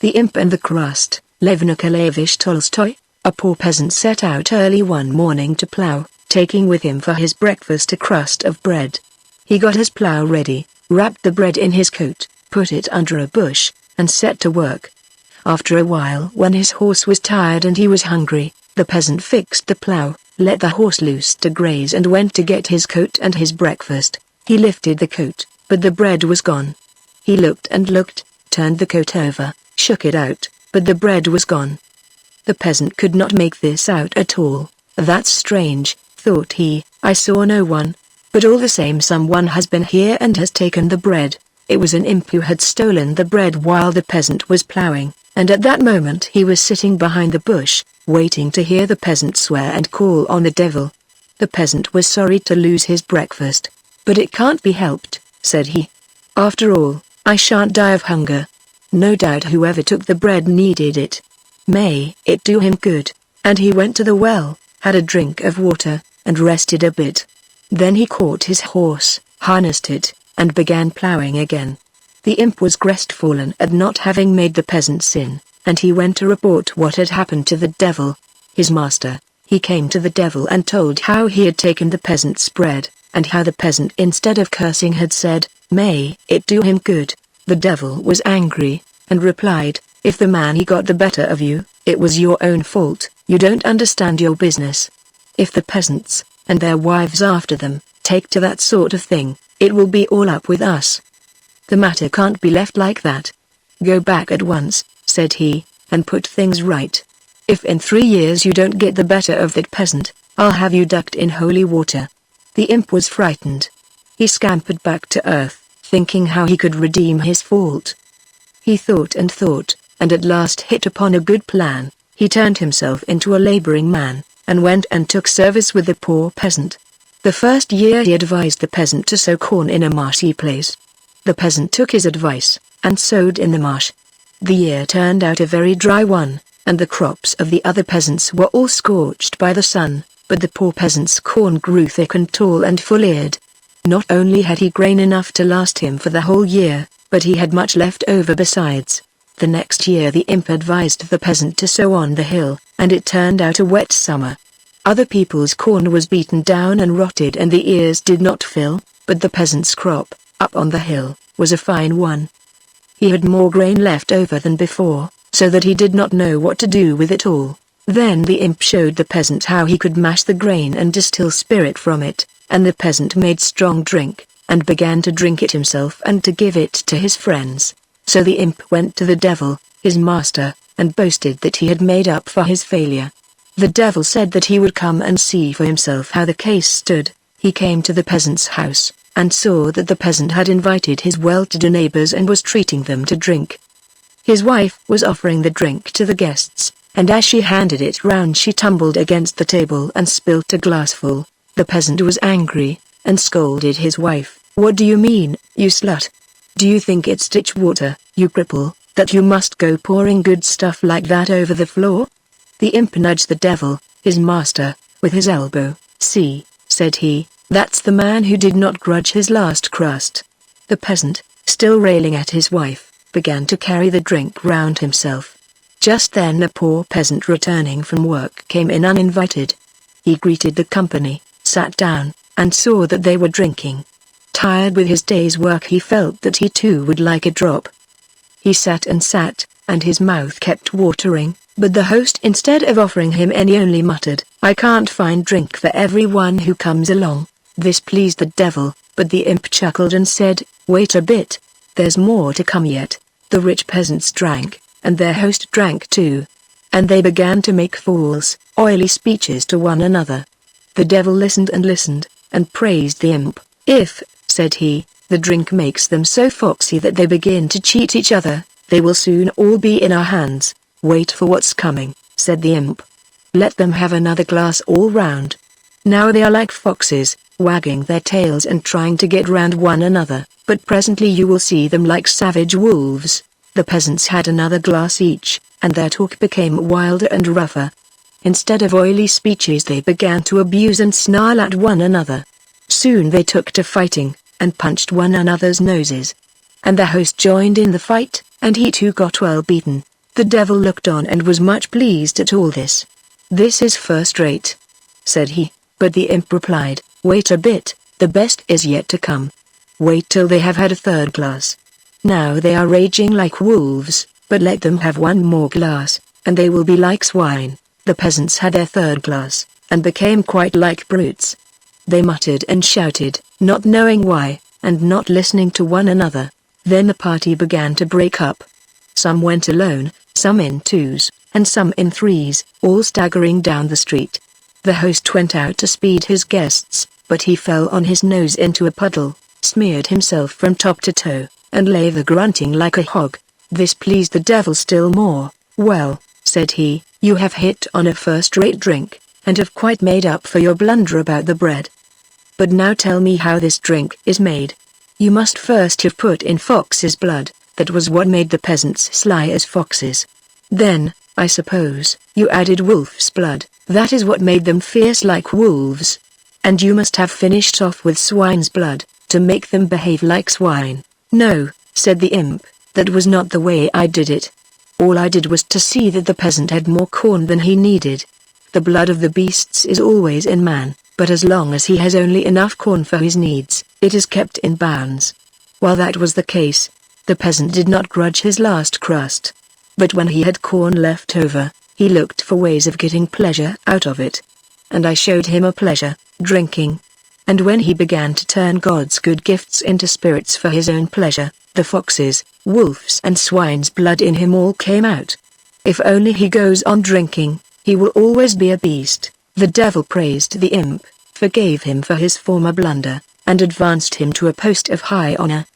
The Imp and the Crust. Lev Nikolayevich Tolstoy. A poor peasant set out early one morning to plough, taking with him for his breakfast a crust of bread. He got his plough ready, wrapped the bread in his coat, put it under a bush, and set to work. After a while, when his horse was tired and he was hungry, the peasant fixed the plough, let the horse loose to graze and went to get his coat and his breakfast. He lifted the coat, but the bread was gone. He looked and looked, turned the coat over, shook it out, but the bread was gone. The peasant could not make this out at all. That's strange, thought he, I saw no one. But all the same someone has been here and has taken the bread. It was an imp who had stolen the bread while the peasant was ploughing, and at that moment he was sitting behind the bush, waiting to hear the peasant swear and call on the devil. The peasant was sorry to lose his breakfast. But it can't be helped, said he. After all, I shan't die of hunger. No doubt whoever took the bread needed it. May it do him good. And he went to the well, had a drink of water, and rested a bit. Then he caught his horse, harnessed it, and began ploughing again. The imp was crestfallen at not having made the peasant sin, and he went to report what had happened to the devil, his master. He came to the devil and told how he had taken the peasant's bread, and how the peasant instead of cursing had said, "May it do him good." The devil was angry, and replied, "If the man he got the better of you, it was your own fault, you don't understand your business. If the peasants, and their wives after them, take to that sort of thing, it will be all up with us. The matter can't be left like that. Go back at once," said he, "and put things right. If in 3 years you don't get the better of that peasant, I'll have you ducked in holy water." The imp was frightened. He scampered back to earth, thinking how he could redeem his fault. He thought, and at last hit upon a good plan. He turned himself into a laboring man, and went and took service with the poor peasant. The first year he advised the peasant to sow corn in a marshy place. The peasant took his advice, and sowed in the marsh. The year turned out a very dry one, and the crops of the other peasants were all scorched by the sun, but the poor peasant's corn grew thick and tall and full-eared. Not only had he grain enough to last him for the whole year, but he had much left over besides. The next year the imp advised the peasant to sow on the hill, and it turned out a wet summer. Other people's corn was beaten down and rotted and the ears did not fill, but the peasant's crop, up on the hill, was a fine one. He had more grain left over than before, so that he did not know what to do with it all. Then the imp showed the peasant how he could mash the grain and distill spirit from it, and the peasant made strong drink, and began to drink it himself and to give it to his friends. So the imp went to the devil, his master, and boasted that he had made up for his failure. The devil said that he would come and see for himself how the case stood. He came to the peasant's house, and saw that the peasant had invited his well-to-do neighbors and was treating them to drink. His wife was offering the drink to the guests, and as she handed it round she tumbled against the table and spilt a glassful. The peasant was angry, and scolded his wife. "What do you mean, you slut? Do you think it's ditch water, you cripple, that you must go pouring good stuff like that over the floor?" The imp nudged the devil, his master, with his elbow. "See," said he, "that's the man who did not grudge his last crust." The peasant, still railing at his wife, began to carry the drink round himself. Just then a poor peasant returning from work came in uninvited. He greeted the company, sat down, and saw that they were drinking. Tired with his day's work he felt that he too would like a drop. He sat, and his mouth kept watering, but the host instead of offering him any only muttered, "I can't find drink for everyone who comes along." This pleased the devil, but the imp chuckled and said, "Wait a bit, there's more to come yet." The rich peasants drank, and their host drank too. And they began to make false, oily speeches to one another. The devil listened, and praised the imp. "If," said he, "the drink makes them so foxy that they begin to cheat each other, they will soon all be in our hands." "Wait for what's coming," said the imp. "Let them have another glass all round. Now they are like foxes, wagging their tails and trying to get round one another, but presently you will see them like savage wolves." The peasants had another glass each, and their talk became wilder and rougher. Instead of oily speeches they began to abuse and snarl at one another. Soon they took to fighting, and punched one another's noses. And the host joined in the fight, and he too got well beaten. The devil looked on and was much pleased at all this. "This is first rate," said he, but the imp replied, "Wait a bit, the best is yet to come. Wait till they have had a third glass. Now they are raging like wolves, but let them have one more glass, and they will be like swine." The peasants had their third glass, and became quite like brutes. They muttered and shouted, not knowing why, and not listening to one another. Then the party began to break up. Some went alone, some in twos, and some in threes, all staggering down the street. The host went out to speed his guests, but he fell on his nose into a puddle, smeared himself from top to toe, and lay there grunting like a hog. This pleased the devil still more. "Well," said he, "you have hit on a first-rate drink, and have quite made up for your blunder about the bread. But now tell me how this drink is made. You must first have put in fox's blood, that was what made the peasants sly as foxes. Then, I suppose, you added wolf's blood, that is what made them fierce like wolves. And you must have finished off with swine's blood, to make them behave like swine." "No," said the imp, "that was not the way I did it. All I did was to see that the peasant had more corn than he needed. The blood of the beasts is always in man, but as long as he has only enough corn for his needs, it is kept in bounds." While that was the case, the peasant did not grudge his last crust. But when he had corn left over, he looked for ways of getting pleasure out of it. And I showed him a pleasure, drinking. And when he began to turn God's good gifts into spirits for his own pleasure, the foxes, wolves and swine's blood in him all came out. If only he goes on drinking, he will always be a beast. The devil praised the imp, forgave him for his former blunder, and advanced him to a post of high honor.